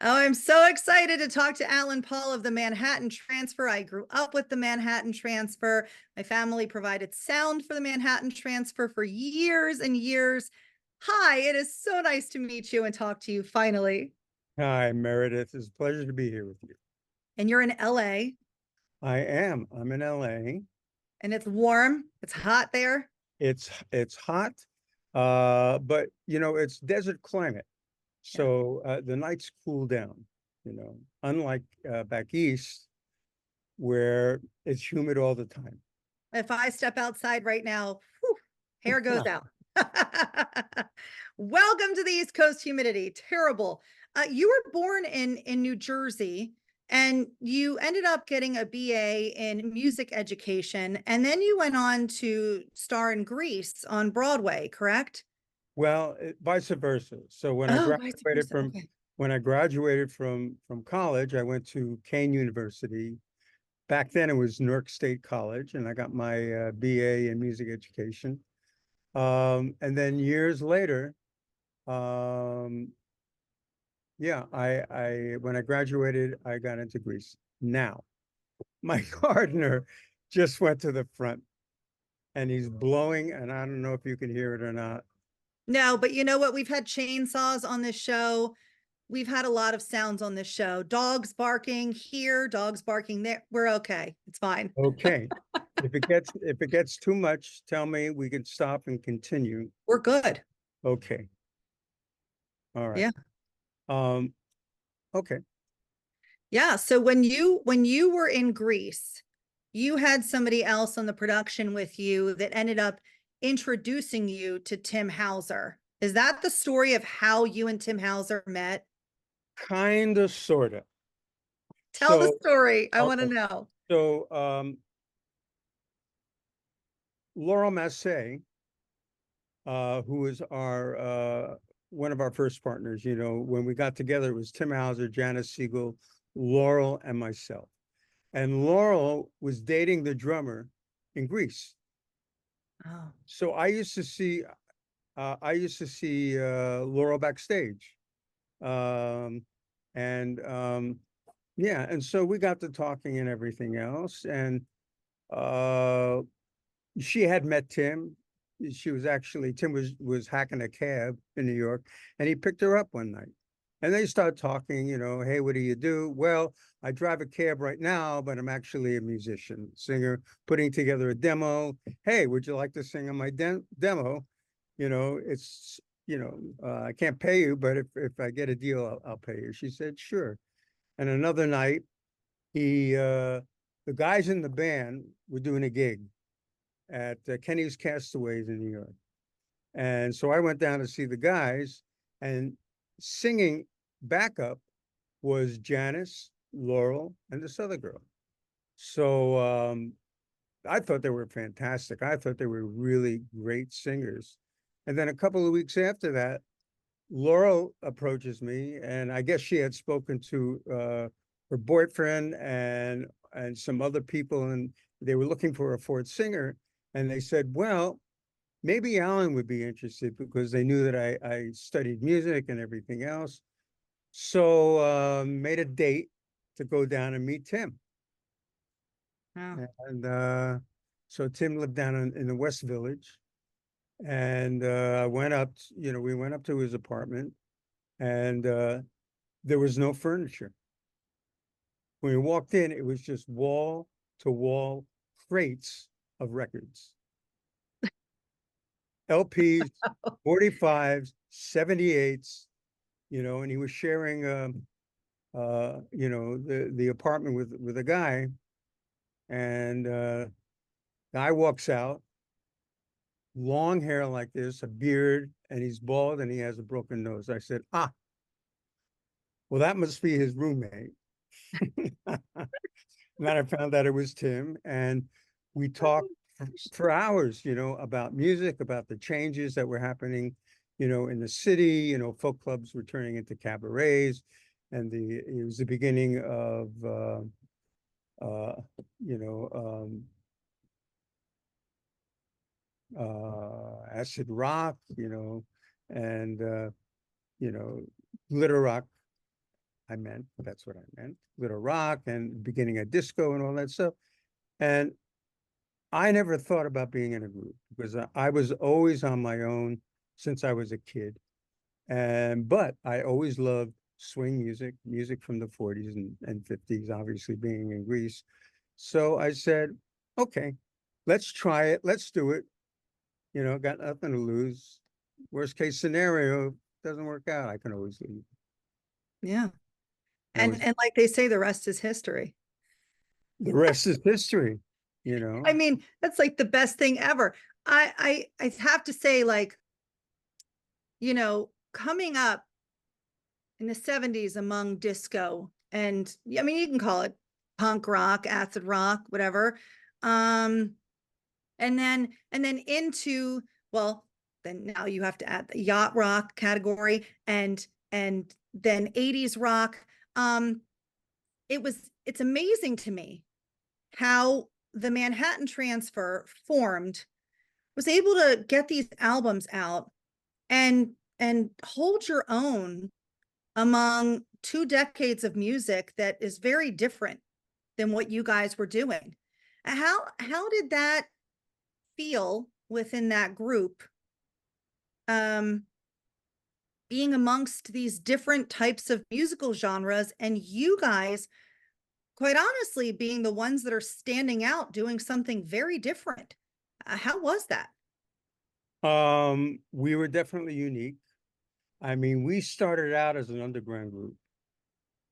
Oh, I'm so excited to talk to Alan Paul of the Manhattan Transfer. I grew up with the Manhattan Transfer. My family provided sound for the Manhattan Transfer for years and years. Hi, it is so nice to meet you and talk to you finally. Hi, Meredith. It's a pleasure to be here with you. And you're in LA I am. I'm in LA. and it's warm, it's hot there. It's hot, but it's desert climate, Yeah. so the nights cool down. Unlike back east where it's humid all the time. If I step outside right now, whew, hair goes out. Welcome to the East Coast humidity. Terrible. You were born in New Jersey and you ended up getting a BA in music education. And then you went on to star in Grease on Broadway, correct? Well, vice versa. So Oh, vice versa. from Okay. when I graduated from college, I went to Kane University. Back then, it was Newark State College, and I got my BA in music education. And then years later, um, yeah, I when I graduated, I got into Greece. Now, my gardener just went to the front and he's blowing, and I don't know if you can hear it or not. No, but you know what? We've had chainsaws on this show. We've had a lot of sounds on this show. Dogs barking here, dogs barking there. We're okay. It's fine. Okay. If it gets too much, tell me we can stop and continue. We're good. Okay. All right. Yeah. Um, okay. Yeah. So when you were in Greece, you had somebody else on the production with you that ended up introducing you to Tim Hauser. Is that the story of how you and Tim Hauser met? Kind of, sort of. Tell the So, story. I want to okay. know. So, Laurel Massey, who was our one of our first partners. When we got together, it was Tim Hauser, Janice Siegel, Laurel, and myself. And Laurel was dating the drummer in Greece. Oh. So I used to see Laurel backstage. Um, and yeah, and so we got to talking and everything else. And uh she had met Tim. Tim was hacking a cab in New York, and he picked her up one night. And they started talking, hey, what do you do? Well, I drive a cab right now, but I'm actually a musician, singer, putting together a demo. Hey, would you like to sing on my demo? It's, I can't pay you, but if I get a deal, I'll pay you. She said, sure. And another night, the guys in the band were doing a gig at Kenny's Castaways in New York. And so I went down to see the guys, and singing backup was Janice, Laurel, and this other girl. So I thought they were fantastic. I thought they were really great singers. And then a couple of weeks after that, Laurel approaches me, and I guess she had spoken to her boyfriend and some other people, and they were looking for a fourth singer. And they said, well, maybe Alan would be interested because they knew that I studied music and everything else. So made a date to go down and meet Tim. Oh. And so Tim lived down in the West Village. And we went up to his apartment, and there was no furniture. When we walked in, it was just wall to wall crates of records. LPs, 45s, 78s, and he was sharing, the apartment with a guy, and guy walks out, long hair like this, a beard, and he's bald and he has a broken nose. I said, well, that must be his roommate. And then I found out it was Tim, and we talked for hours, about music, about the changes that were happening, in the city. Folk clubs were turning into cabarets, and it was the beginning of, uh, you know, acid rock, and you know, glitter rock. I meant, that's what I meant, glitter rock and beginning of disco and all that stuff. And I never thought about being in a group because I was always on my own since I was a kid. But I always loved swing music, music from the 40s and 50s, obviously being in Greece. So I said, okay, let's try it. Let's do it. You know, got nothing to lose. Worst case scenario, doesn't work out, I can always leave. Yeah. That was And like they say, the rest is history. the rest is history, you know. I mean, that's like the best thing ever. I have to say, like, you know, coming up in the 70s among disco and I mean, you can call it punk rock, acid rock, whatever. Um, and then into, well, then now you have to add the yacht rock category and then 80s rock. Um, it's amazing to me how the Manhattan Transfer formed, was able to get these albums out and hold your own among 2 decades of music that is very different than what you guys were doing. How did that feel within that group? Being amongst these different types of musical genres, and you guys, quite honestly, being the ones that are standing out, doing something very different. How was that? We were definitely unique. I mean, we started out as an underground group,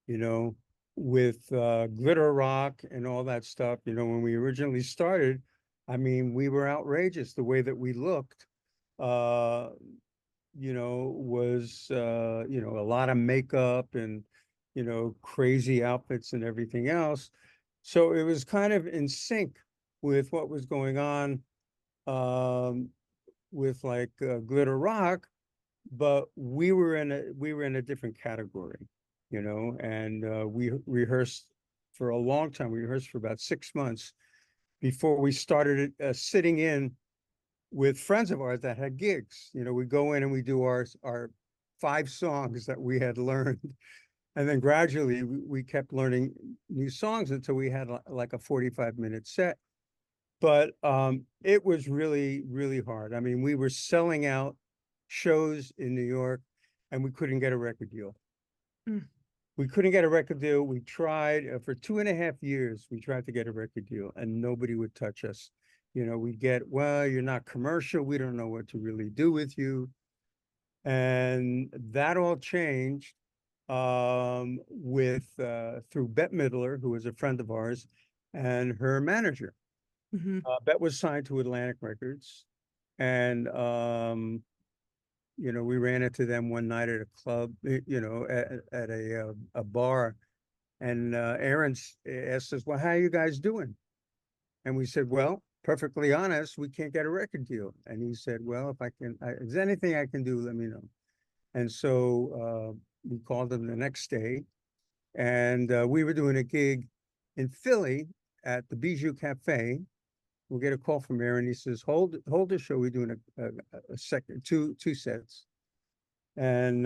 you know, with glitter rock and all that stuff. You know, when we originally started, I mean, we were outrageous. The way that we looked, uh, you know, was, you know, a lot of makeup and, you know, crazy outfits and everything else. So it was kind of in sync with what was going on, um, with like glitter rock, but we were in a different category, you know, and we rehearsed for a long time. We rehearsed for about 6 months before we started sitting in with friends of ours that had gigs. You know, we go in and we do our 5 songs that we had learned, and then gradually we kept learning new songs until we had like a 45-minute set. But it was really, really hard. I mean, we were selling out shows in New York and we couldn't get a record deal. Mm. We couldn't get a record deal. We tried for 2.5 years. We tried to get a record deal and nobody would touch us. You know, we get, well, you're not commercial. We don't know what to really do with you. And that all changed with through Bette Midler, who was a friend of ours, and her manager. Mhm. Bette was signed to Atlantic Records, and you know, we ran into them one night at a club, you know, at a bar, and Aaron asked us, "Well, how are you guys doing?" And we said, "Well, perfectly honest, we can't get a record deal." And he said, "Well, if there's anything I can do, let me know." And so we called him the next day, and we were doing a gig in Philly at the Bijou Cafe. We'll get a call from Aaron. He says, hold the show. We're doing a second, two sets. And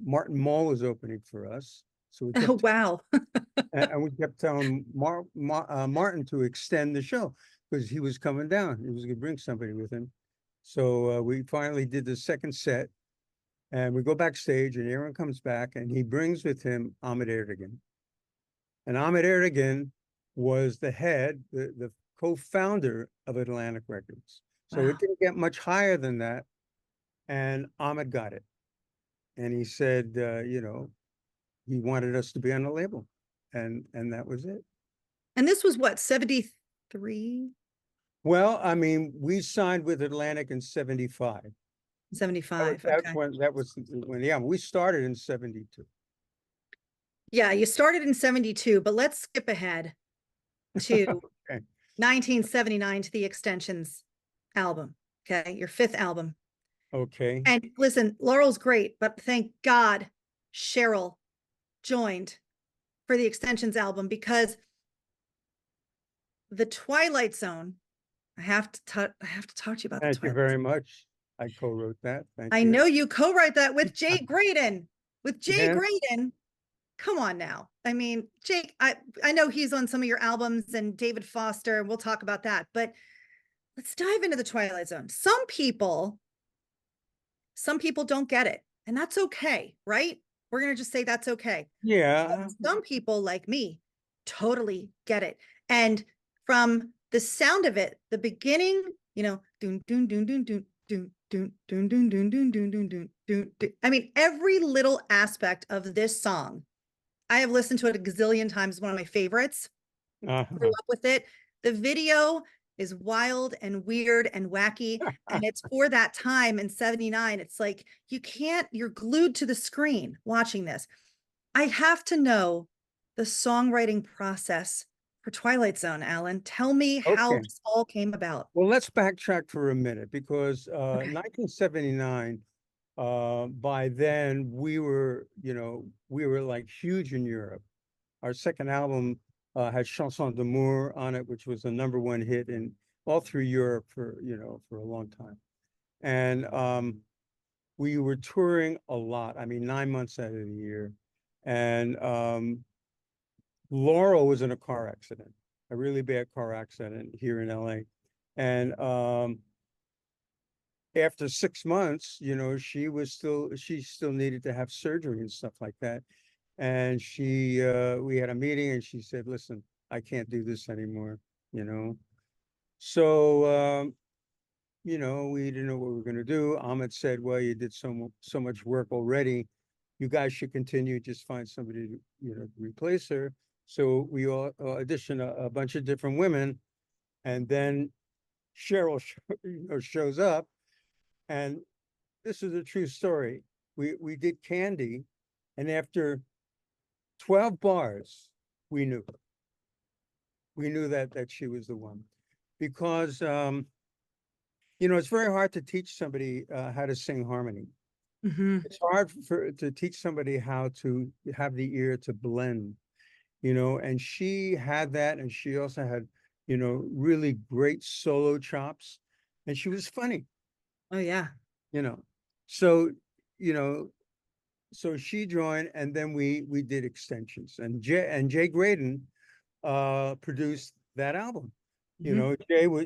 Martin Mull was opening for us. So we Oh, kept, wow. and we kept telling Martin to extend the show because he was coming down. He was going to bring somebody with him. So we finally did the second set and we go backstage and Aaron comes back and he brings with him Ahmet Ertegun. And Ahmet Ertegun was the head, the co-founder of Atlantic Records. So Wow. it didn't get much higher than that. And Ahmed got it. And he said, you know, he wanted us to be on the label. And that was it. And this was what, 73, Well, I mean, we signed with Atlantic in 75. 75? That's Okay. when, yeah, we started in 72. Yeah, you started in 72, but let's skip ahead to Okay. 1979 to the Extensions album. Okay, your fifth album. Okay. And listen, Laurel's great, but thank God Cheryl joined for the Extensions album, because the Twilight Zone, I have to talk to you about the Thank you Twilight very Zone. much. I co-wrote that. Thank I you. know you co-write that with Jay Graydon, Yeah. Graydon. come on now. I mean, Jake, I know he's on some of your albums and David Foster, and we'll talk about that, but let's dive into the Twilight Zone. Some people don't get it, and that's okay, right? We're going to just say that's okay. Yeah. Some people like me totally get it. And from the sound of it, the beginning, doon, doon, doon, doon, doon, doon, doon, doon, doon, doon, doon, doon, doon, doon, doon. I mean, every little aspect of this song, I have listened to it a gazillion times, one of my favorites. Grew Uh-huh. up with it. The video is wild and weird and wacky. And it's for that time in 79. It's like you're glued to the screen watching this. I have to know the songwriting process for Twilight Zone, Alan. Tell me how Okay. this all came about. Well, let's backtrack for a minute because Okay. 1979, by then we were like huge in Europe. Our second album had Chanson d'amour on it, which was a #1 hit in all through Europe for a long time. And we were touring a lot. I mean, 9 months out of the year. And Laurel was in a car accident, a really bad car accident here in LA. And after 6 months, she still needed to have surgery and stuff like that. And we had a meeting and she said, listen, I can't do this anymore, you know? So, we didn't know what we were going to do. Ahmed said, well, you did so much work already. You guys should continue, just find somebody to replace her. So we all auditioned a bunch of different women. And then Cheryl shows up. And this is a true story. We did Candy. And after 12 bars, we knew. We knew that she was the one. Because, it's very hard to teach somebody how to sing harmony. Mhm. It's hard to teach somebody how to have the ear to blend, and she had that, and she also had, really great solo chops, and she was funny, Oh, yeah. you know. So, you know, so she joined, and then we did extensions, and Jay Graydon produced that album. Mhm. Jay was,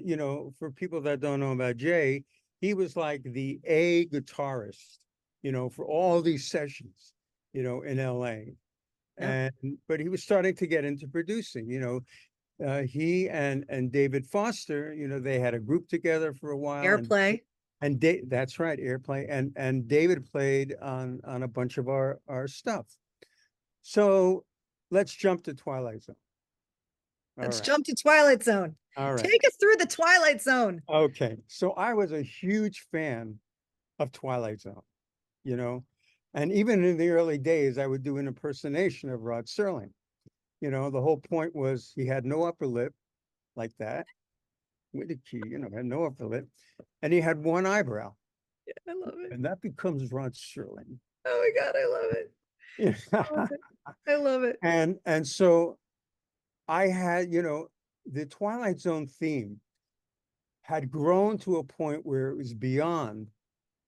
for people that don't know about Jay, he was like the A guitarist, for all these sessions, in LA. Yep. But he was starting to get into producing, he and David Foster, they had a group together for a while, Airplay. that's right, Airplay, and David played on a bunch of our stuff. So let's jump to Twilight Zone. All Let's right. jump to Twilight Zone. All right. Take us through the Twilight Zone. Okay. So I was a huge fan of Twilight Zone, you know, and even in the early days, I would do an impersonation of Rod Serling. The whole point was he had no upper lip like that with the key, had no upper lip, and he had one eyebrow, I love it. and that becomes Rod Serling. Oh my God, I love it. I love Yeah. it. I love it. And so I had, the Twilight Zone theme had grown to a point where it was beyond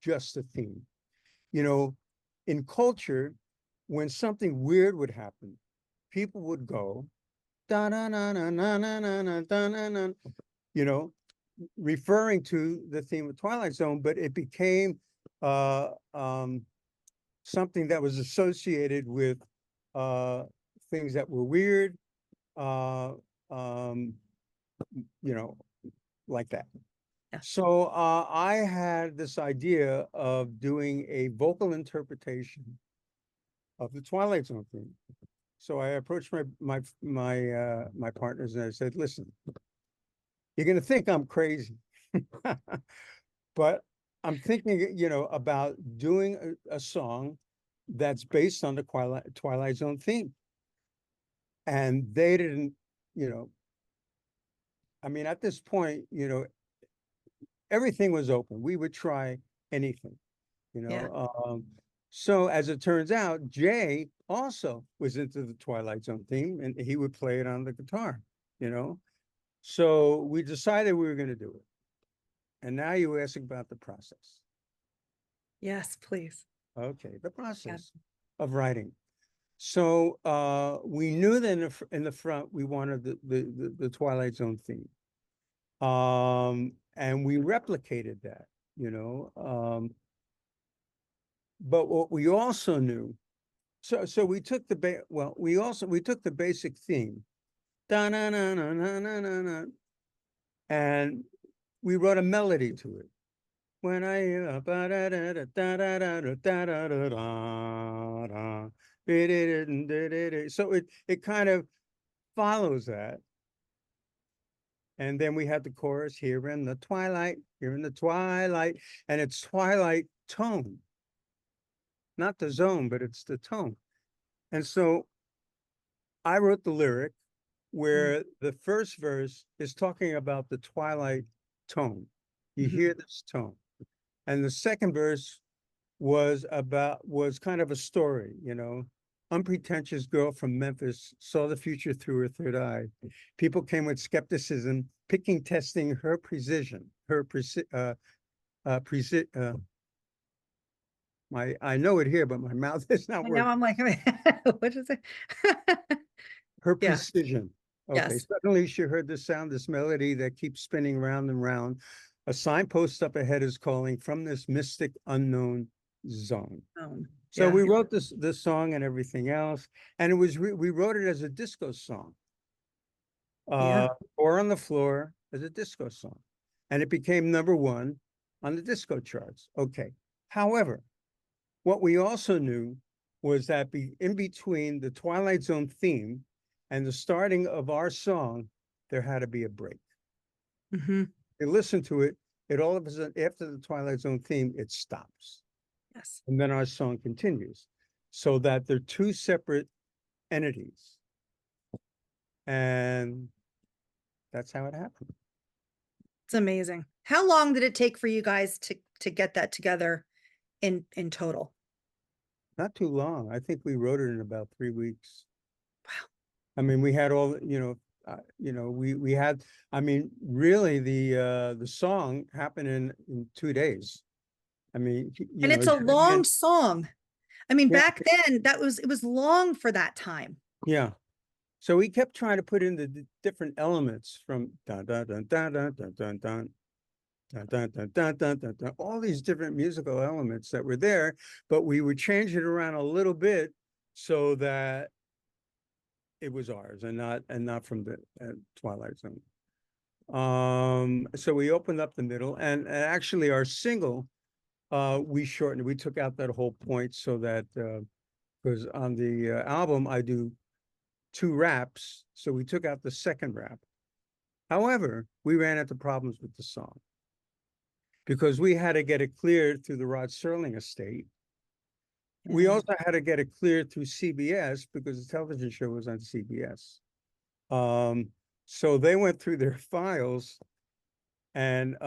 just a theme. You know, in culture, when something weird would happen, people would go, da na na na na na na da na na, you know, referring to the theme of Twilight Zone, but it became uh, um, something that was associated with uh, things that were weird, uh, um, you know, like that. Yeah. So I had this idea of doing a vocal interpretation of the Twilight Zone theme. So I approached my partners and I said, "Listen, you're going to think I'm crazy, but I'm thinking, about doing a song that's based on the Twilight Zone theme." And they didn't, you know, I mean, at this point, everything was open. We would try anything, you Yeah. know. So as it turns out, Jay also was into the Twilight Zone theme, and he would play it on the guitar, you know. So we decided we were going to do it. And now you ask about the process. Yes, please. Okay, the Yeah. process of writing. So we knew that in the front we wanted the Twilight Zone theme. And we replicated that, you know. But what we also knew, so we took we took the basic theme, da na na na na na na na, and we wrote a melody to it. When I hear ba da da da da da da da da da da da da, so it kind of follows that. And then we had the chorus, here in the twilight, here in the twilight, and it's twilight tone, not the zone, but it's the tone. And so I wrote the lyric where the first verse is talking about the twilight tone. You hear this tone. And the second verse was kind of a story, you know. Unpretentious girl from Memphis saw the future through her third eye. People came with skepticism, picking, testing her precision, I know it here, but my mouth is not I know, working. I'm like, what is it? Her Yeah. precision. Okay, Yes. suddenly she heard the sound, this melody that keeps spinning round and round. A signpost up ahead is calling from this mystic unknown zone. So Yeah. we wrote this song and everything else, and it was we wrote it as a disco song, Yeah. or on the floor as a disco song, and it became #1 on the disco charts. Okay. However, what we also knew was that in between the Twilight Zone theme and the starting of our song, there had to be a break. Hmm. You listen to it, it all of a sudden, after the Twilight Zone theme, it stops. Yes. And then our song continues. So that they're two separate entities. And that's how it happened. It's amazing. How long did it take for you guys to get that together in total? Not too long. I think we wrote it in about 3 weeks. Wow. I mean, we had all, we had, I mean, really the song happened in 2 days. I mean, And it's a long song. I mean, back then it was long for that time. Yeah. So we kept trying to put in the different elements from dun dun dun dun dun dun dun dun dun dun dun dun dun dun dun, all these different musical elements that were there, but we would change it around a little bit so that it was ours and not from the Twilight Zone. So we opened up the middle, and actually our single, we shortened. We took out that whole point so that because on the album I do 2 raps, so we took out the second rap. However, we ran into problems with the song because we had to get it cleared through the Rod Serling estate. We also had to get it cleared through CBS because the television show was on CBS. So they went through their files and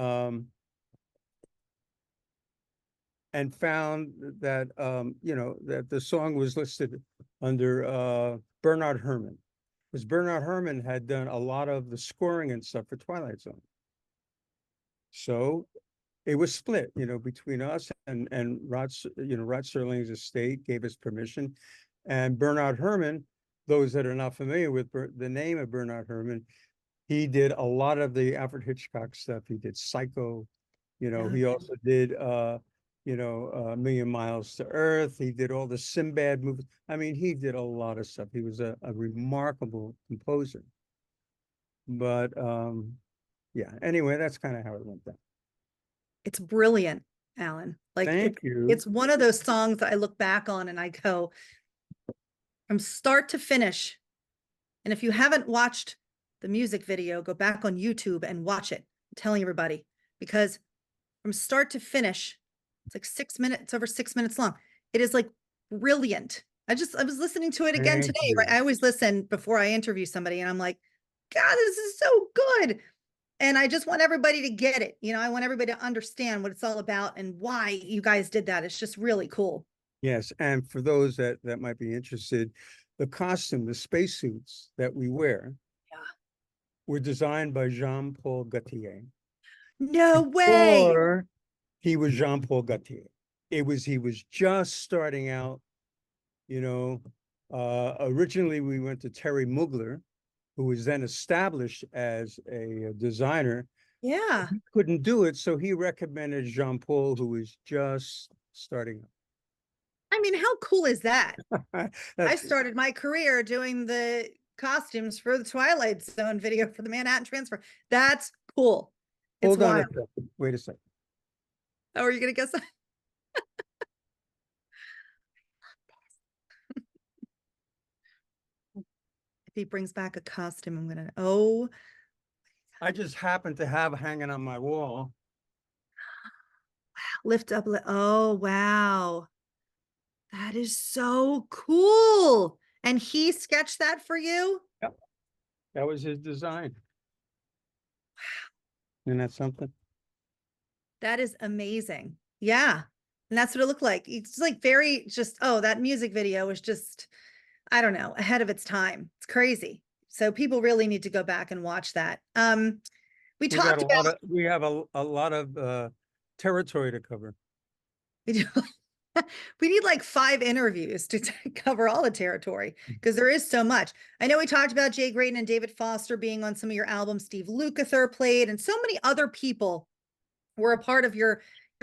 found that that the song was listed under Bernard Herrmann, because Bernard Herrmann had done a lot of the scoring and stuff for Twilight Zone. So it was split, between us and Rod Serling's estate gave us permission, and Bernard Herrmann. Those that are not familiar with the name of Bernard Herrmann, he did a lot of the Alfred Hitchcock stuff. He did Psycho, he also did A Million Miles to Earth. He did all the Sinbad movies. I mean, he did a lot of stuff. He was a remarkable composer. But yeah, anyway, that's kind of how it went down. It's brilliant, Alan. Like, Thank you. It's one of those songs that I look back on and I go from start to finish. And if you haven't watched the music video, go back on YouTube and watch it. I'm telling everybody, because from start to finish, it's like 6 minutes, it's over 6 minutes long. It is like brilliant. I was listening to it again today, right? I always listen before I interview somebody and I'm like, God, this is so good. And I just want everybody to get it. I want everybody to understand what it's all about and why you guys did that. It's just really cool. Yes, and for those that might be interested, the costume, the spacesuits that we wear, were designed by Jean-Paul Gaultier. No way. Or he was Jean-Paul Gaultier. He was just starting out, Originally, we went to Terry Mugler, who was then established as a designer. Yeah. He couldn't do it, so he recommended Jean Paul, who was just starting I mean, how cool is that? up. I started my career doing the costumes for the Twilight Zone video for the Manhattan Transfer. That's cool. It's Hold on a wild. second. Wait a second. Oh, are you gonna guess? If he brings back a costume, I'm gonna, oh, I just happened to have hanging on my wall. lift up. Oh, wow. That is so cool. And he sketched that for you? Yep. That was his design. Isn't that something? That is amazing. Yeah. And that's what it looked like. It's like very just, oh, that music video was just, I don't know, ahead of its time. It's crazy. So people really need to go back and watch that. We We got talked a lot about of we have a lot of territory to cover. we do we need like 5 interviews to cover all the territory because there is so much. I know we talked about Jay Graydon and David Foster being on some of your albums. Steve Lukather played, and so many other people were a part of your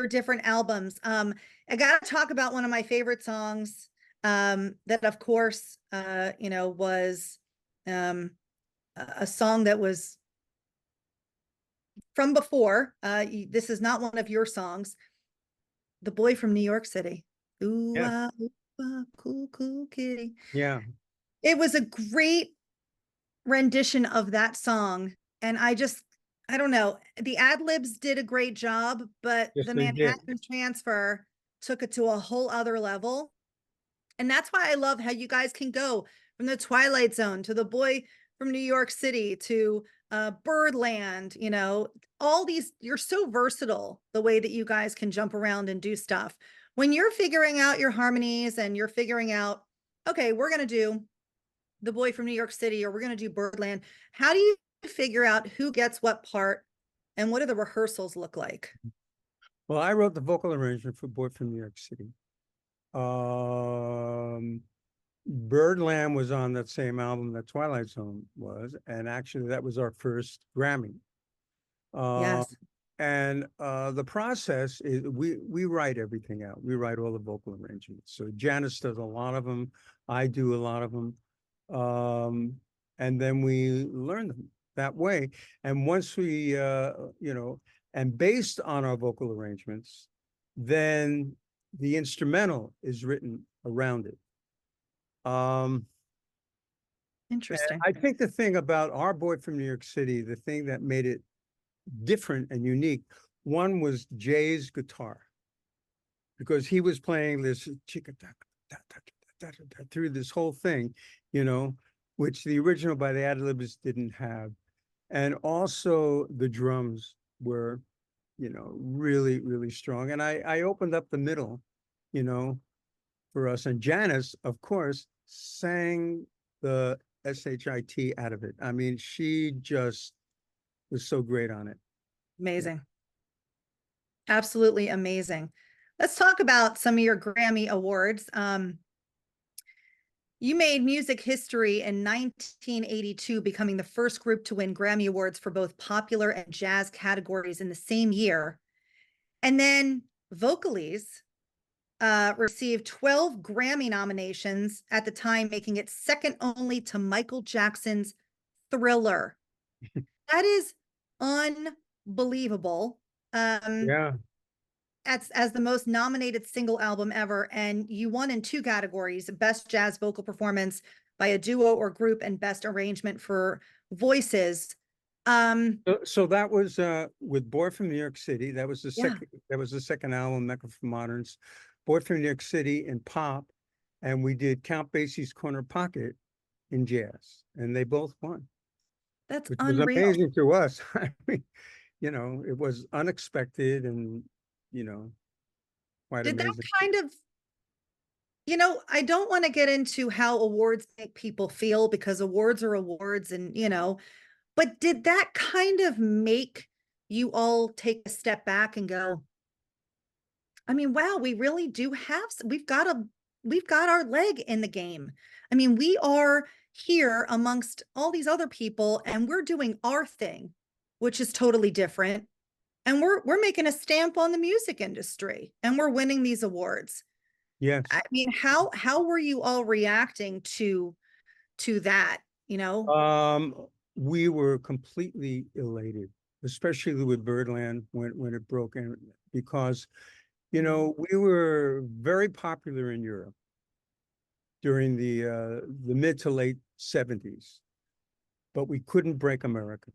different albums. I got to talk about one of my favorite songs. That of course, was um, a song that was from before. This is not one of your songs. The Boy from New York City. Ooh, Yes. ooh, cool, cool kitty. Yeah. It was a great rendition of that song. And I don't know, the ad libs did a great job, but Yes, the they did. Manhattan Transfer took it to a whole other level. And that's why I love how you guys can go from the Twilight Zone to the Boy from New York City to Birdland, all these, you're so versatile the way that you guys can jump around and do stuff. When you're figuring out your harmonies and you're figuring out, okay, we're going to do the Boy from New York City or we're going to do Birdland, how do you figure out who gets what part and what do the rehearsals look like? Well, I wrote the vocal arrangement for Boy from New York City. Um, Birdland was on that same album that Twilight Zone was, and actually that was our first Grammy. Uh, Yes. and the process is we write everything out. We write all the vocal arrangements. So Janice does a lot of them. I do a lot of them. And then we learn them that way. And once we, and based on our vocal arrangements, then the instrumental is written around it. And Interesting. I think the thing about our Boy from New York City, the thing that made it different and unique, one was Jay's guitar, because he was playing this through this whole thing, which the original by the ad-libs didn't have. And also the drums were, really, really strong. And I opened up the middle, for us. And Janice, of course, sang the shit out of it. I mean, she just was so great on it. Amazing. Absolutely amazing. Let's talk about some of your Grammy awards. You made music history in 1982, becoming the first group to win Grammy Awards for both popular and jazz categories in the same year. And then Vocalies received 12 Grammy nominations at the time, making it second only to Michael Jackson's Thriller. That is unbelievable. Yeah. As the most nominated single album ever, and you won in 2 categories: Best Jazz Vocal Performance by a Duo or Group and Best Arrangement for Voices. So that was with Boy from New York City. That was the Yeah, second album, Mecca for Moderns. Boy from New York City in pop, and we did Count Basie's Corner Pocket in jazz, and they both won, that's which was unreal. amazing to us. I mean, it was unexpected and, quite Did that amazing. kind of, I don't want to get into how awards make people feel because awards are awards and, but did that kind of make you all take a step back and go, I mean, wow, we really do have, we've got we've got our leg in the game. I mean, we are here amongst all these other people and we're doing our thing, which is totally different. And we're making a stamp on the music industry and we're winning these awards. Yes. I mean, how were you all reacting to that, you know? Um, we were completely elated, especially with Birdland when it broke in, because, you know, we were very popular in Europe during the mid to late 70s, but we couldn't break America.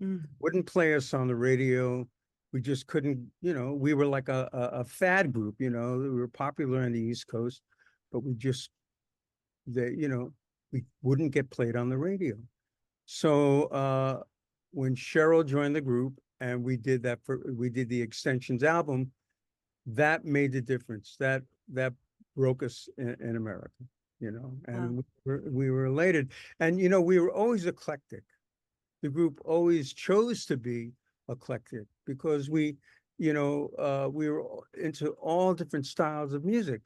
Mm. Wouldn't play us on the radio. We just couldn't, you know, we were like a fad group, you know, we were popular on the East Coast, but we just, you know, we wouldn't get played on the radio. So when Cheryl joined the group and we did the Extensions album, that made the difference. That broke us in America, you know, Wow. and we were elated. And, you know, we were always eclectic. The group always chose to be eclectic because you know, we were into all different styles of music.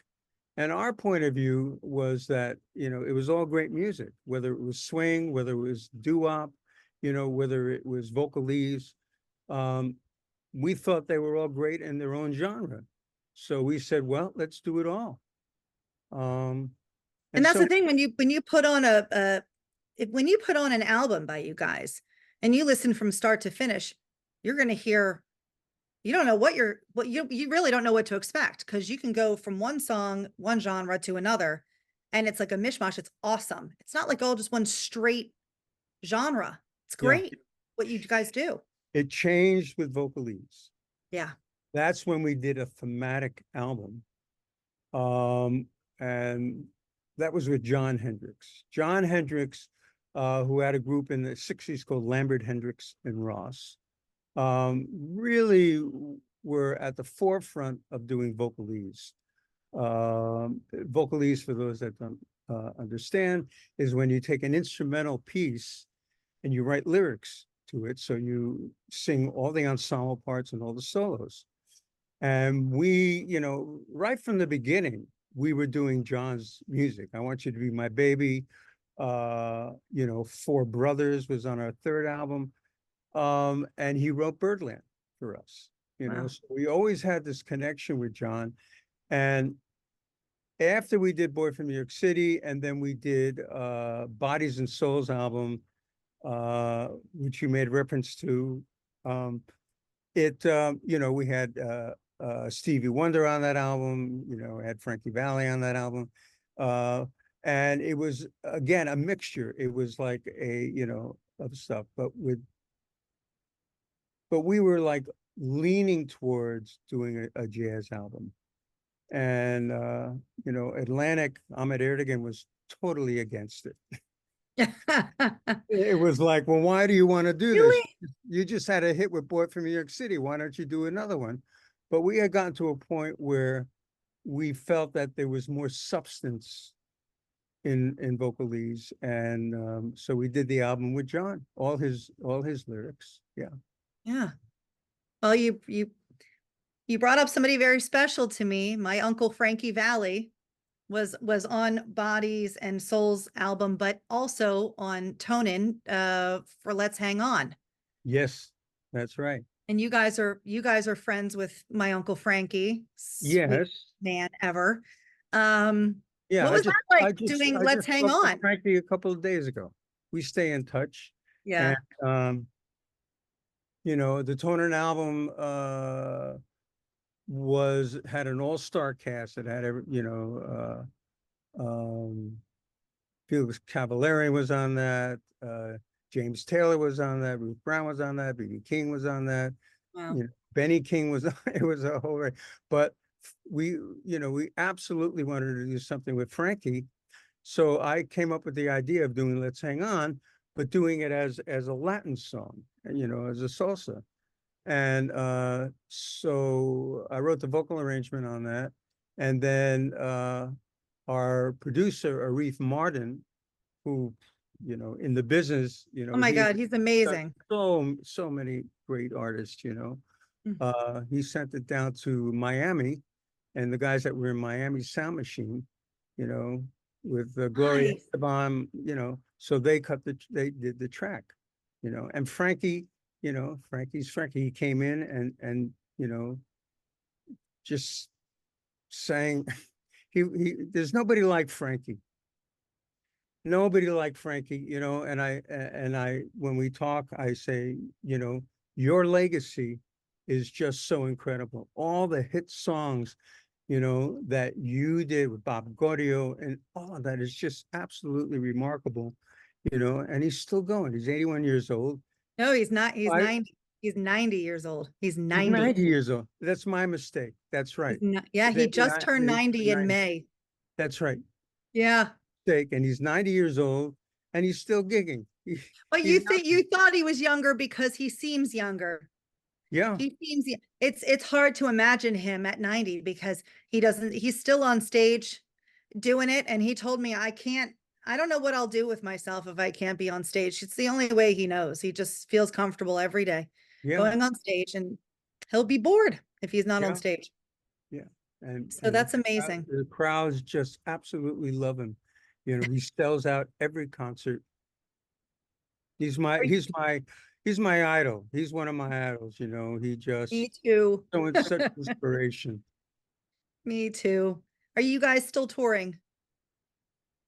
And our point of view was that, you know, it was all great music, whether it was swing, whether it was doo-wop, you know, whether it was vocalese. Um, we thought they were all great in their own genre. So we said, well, let's do it all. Um, And and that's so, the thing when you put on when you put on an album by you guys and you listen from start to finish, you're going to hear you don't know what you really don't know what to expect because you can go from one song, one genre to another, and it's like a mishmash. It's awesome. It's not like all just one straight genre. It's yeah, great what you guys do. it changed with vocalese. Yeah. That's when we did a thematic album. Um, and that was with John Hendricks. John Hendricks, who had a group in the 60s called Lambert Hendricks and Ross, really were at the forefront of doing vocalese. Vocalese, for those that don't understand, is when you take an instrumental piece and you write lyrics to it. So you sing all the ensemble parts and all the solos. And we, you know, right from the beginning, we were doing John's music. I Want You to Be My Baby. You know, Four Brothers was on our third album. And he wrote Birdland for us. You know, Wow. so we always had this connection with John. And after we did Boy from New York City, and then we did Bodies and Souls album, which you made reference to. You know, we had Stevie Wonder on that album, you know, had Frankie Valli on that album. And it was, again, a mixture. It was like you know, of stuff, but we were like leaning towards doing a jazz album. And, you know, Atlantic, Ahmet Erdogan was totally against it. It was like, well, why do you want to do this? Really? You just had a hit with Boy from New York City. Why don't you do another one? But we had gotten to a point where we felt that there was more substance in vocalese, and so we did the album with John, all his lyrics. Yeah. Yeah. Well, you brought up somebody very special to me. My uncle Frankie Valli was on Bodies and Souls album, but also on Tonin for Let's Hang On. Yes, that's right. And you guys are friends with my uncle Frankie, sweet Yes. man ever. Um, Yeah, what was that like doing I Let's just Hang spoke to On? Frankie a couple of days ago. We stay in touch. Yeah. And you know, the Tonin album had an all-star cast. It had every, you know, Felix Cavallari was on that, James Taylor was on that, Ruth Brown was on that, B.B. King was on that, Wow. you know, Benny King was on, it was a whole right. But we, you know, we absolutely wanted to do something with Frankie. So I came up with the idea of doing Let's Hang On, but doing it as a Latin song, you know, as a salsa. And so I wrote the vocal arrangement on that. And then our producer, Arif Martin, who, you know, in the business, you Oh know, my he's God, he's done amazing. so many great artists, you know. Mm. He sent it down to Miami and the guys that were in Miami Sound Machine, you know, with Gloria Nice. Estefan, you know, so they did the track, you know, and Frankie, you know, Frankie's Frankie, he came in and, you know, just sang, there's nobody like Frankie. Nobody like Frankie, you know, and when we talk, I say, you know, your legacy is just so incredible. All the hit songs, you know, that you did with Bob Gaudio and all of that is just absolutely remarkable, you know, and he's still going. He's 81 years old. No, he's not. He's I, 90. He's 90 years old. He's he's 90. 90 years old. That's my mistake. That's right. Yeah, He's he just 89, turned he's 90 in 90. May. That's right. Yeah. And he's 90 years old and he's still gigging. But He's you not, think you thought he was younger because he seems younger. yeah, He seems it's hard to imagine him at 90 because he's still on stage doing it. And he told me, I don't know what I'll do with myself if I can't be on stage. It's the only way he knows. He just feels comfortable every day yeah, going on stage, and he'll be bored if he's not on yeah, stage. yeah. So that's amazing. The crowds just absolutely love him. You know, he sells out every concert. He's my Are you- he's my he's my idol. He's one of my idols, you know. He Me just too. so it's such inspiration. Me too. Are you guys still touring?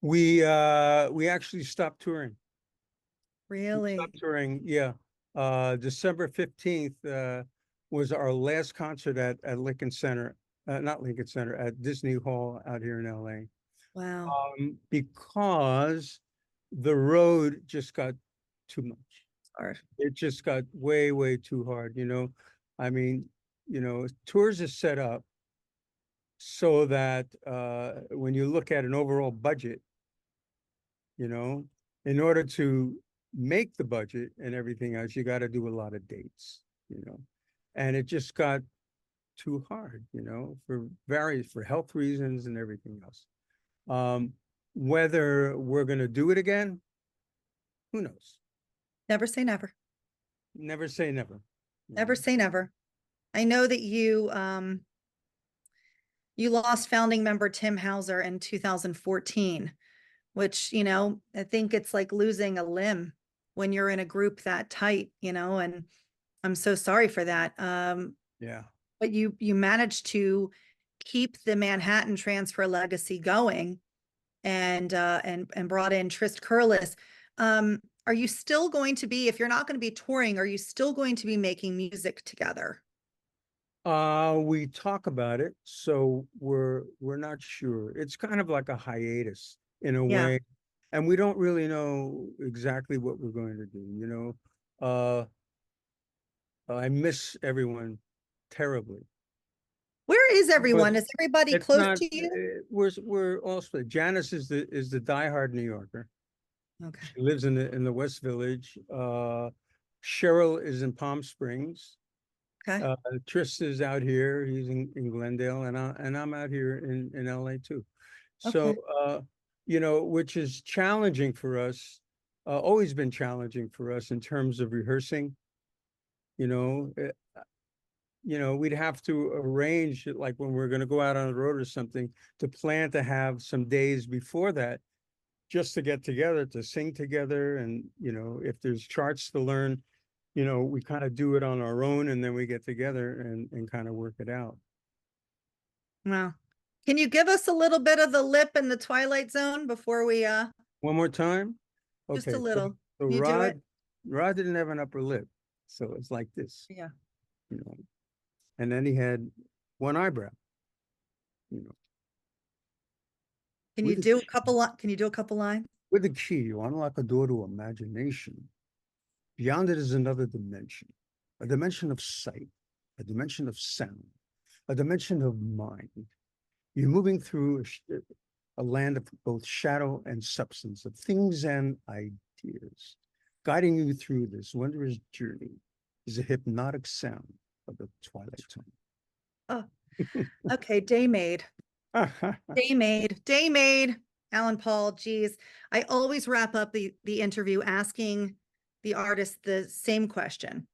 We actually stopped touring. We Really? stopped touring, yeah. December 15th was our last concert at Lincoln Center, not Lincoln Center, at Disney Hall out here in LA. Wow. Because the road just got too much. Sorry. It just got way, way too hard, you know. I mean, you know, tours are set up so that when you look at an overall budget, you know, in order to make the budget and everything else, you got to do a lot of dates, you know. And it just got too hard, you know, for health reasons and everything else. Whether we're going to do it again, who knows? Never say never. Never say never. Never say never. I know that you lost founding member Tim Hauser in 2014, which, I think it's like losing a limb when you're in a group that tight, and I'm so sorry for that. Yeah. But you managed to keep the Manhattan transfer legacy going, and brought in Trist Curlis. Are you still going to be, if you're not going to be touring, are you still going to be making music together? We talk about it, so we're not sure. It's kind of like a hiatus in a Yeah. way, and we don't really know exactly what we're going to do, you know. I miss everyone terribly. Where is But everyone? Is everybody it's close not, to you? we're all split. Janice is the diehard New Yorker. Okay. She lives in the West Village. Cheryl is in Palm Springs. Okay. Trist is out here. He's in Glendale, and I'm out here in LA too. So Okay. you know, which is challenging for us. Always been challenging for us in terms of rehearsing. You know, we'd have to arrange it, like when we're going to go out on the road or something, to plan to have some days before that, just to get together, to sing together, and if there's charts to learn, we kind of do it on our own, and then we get together and kind of work it out. Wow. Can you give us a little bit of the lip and the Twilight Zone before we One more time. just a Okay, so, little? so Can you do it? Rod didn't have an upper lip, so it's like this, Yeah. and then he had one eyebrow, you know. Can you With a do a key, couple can you do a couple lines? with a key, you unlock a door to imagination. Beyond it is another dimension, a dimension of sight, a dimension of sound, a dimension of mind. You're moving through a land of both shadow and substance, of things and ideas. Guiding you through this wondrous journey is a hypnotic sound of the Twilight Zone. Oh, okay. Day made. Day made. Day made. Alan Paul, geez. I always wrap up the interview asking the artist the same question.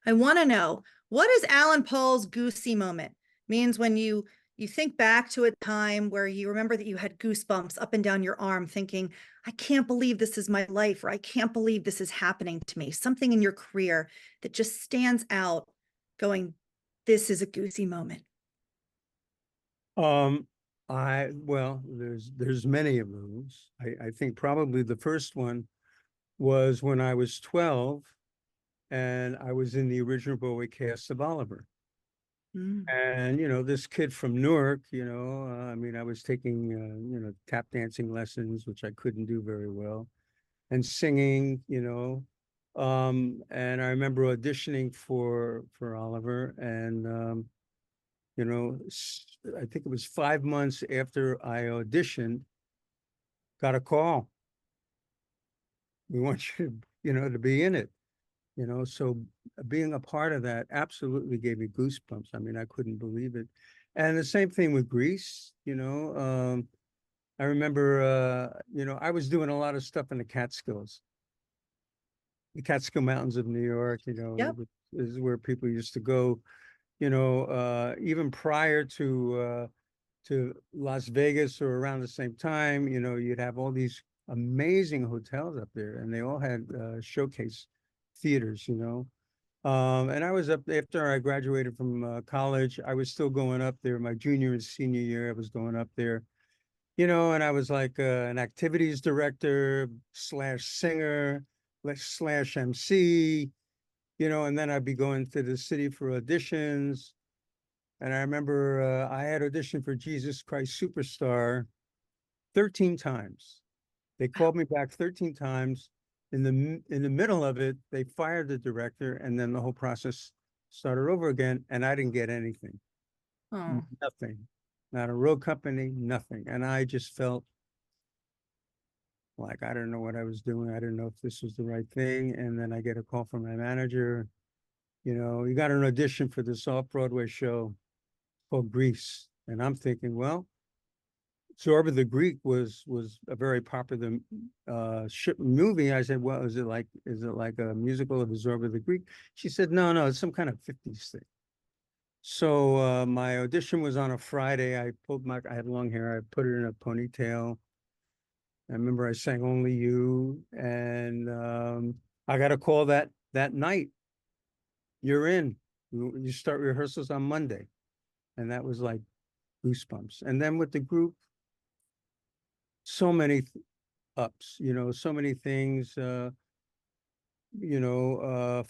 I want to know, what is Alan Paul's goosey moment? Means when you you think back to a time where you remember that you had goosebumps up and down your arm thinking, I can't believe this is my life, or I can't believe this is happening to me. Something in your career that just stands out going, this is a goosey moment. Um, well, there's many of those. I think probably the first one was when I was 12 and I was in the original Broadway cast of Oliver. Mm. And, this kid from Newark, I mean, I was taking, tap dancing lessons, which I couldn't do very well, and singing, and I remember auditioning for Oliver, and, I think it was 5 months after I auditioned, got a call. We want you to, to be in it, so being a part of that absolutely gave me goosebumps. I mean, I couldn't believe it. And the same thing with Grease, I remember, I was doing a lot of stuff in the Catskill Mountains of New York, Yep. is where people used to go, even prior to Las Vegas or around the same time, you'd have all these amazing hotels up there, and they all had showcase theaters, and I was up after I graduated from college. I was still going up there. My junior and senior year, I was going up there, and I was like an activities director slash singer slash MC, and then I'd be going to the city for auditions. And I remember I had auditioned for Jesus Christ Superstar 13 times. They called me back 13 times. In the middle of it, they fired the director, and then the whole process started over again. And I didn't get anything, Oh. nothing, not a real company, nothing. And I just felt like I didn't know what I was doing. I didn't know if this was the right thing. And then I get a call from my manager. You got an audition for this off-Broadway show called Grease, and I'm thinking, well, Zorba the Greek was a very popular movie. I said, well, is it like a musical of Zorba the Greek? She said, no, it's some kind of 50s thing. So my audition was on a Friday. I had long hair. I put it in a ponytail. I remember I sang Only You, and I got a call that night. You're in. You start rehearsals on Monday. And that was like goosebumps. And then with the group, so many ups, so many things, you know,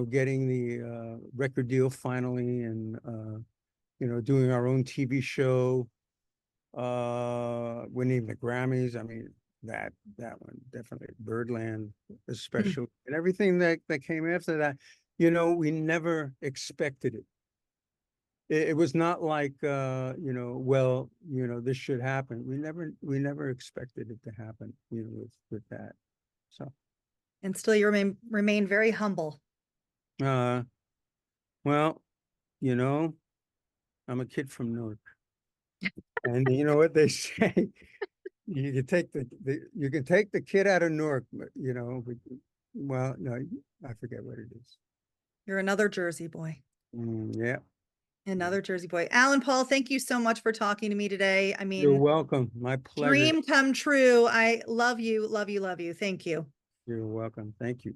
getting the record deal finally, and doing our own TV show, winning the Grammys. I mean, that one definitely, Birdland Mm. especially, and everything that came after that. We never expected it. It was not like, well, this should happen. We never expected it to happen, with that. So, And still you remain very humble. uh, well, you know, I'm a kid from Newark, and you know what they say, you can take you can take the kid out of Newark, but, well, no, I forget what it is. You're another Jersey boy. Yeah. Another Jersey boy. Alan Paul, thank you so much for talking to me today. I You're mean, welcome. My pleasure. dream come true. I love you, love you, love you. Thank you. You're welcome. Thank you.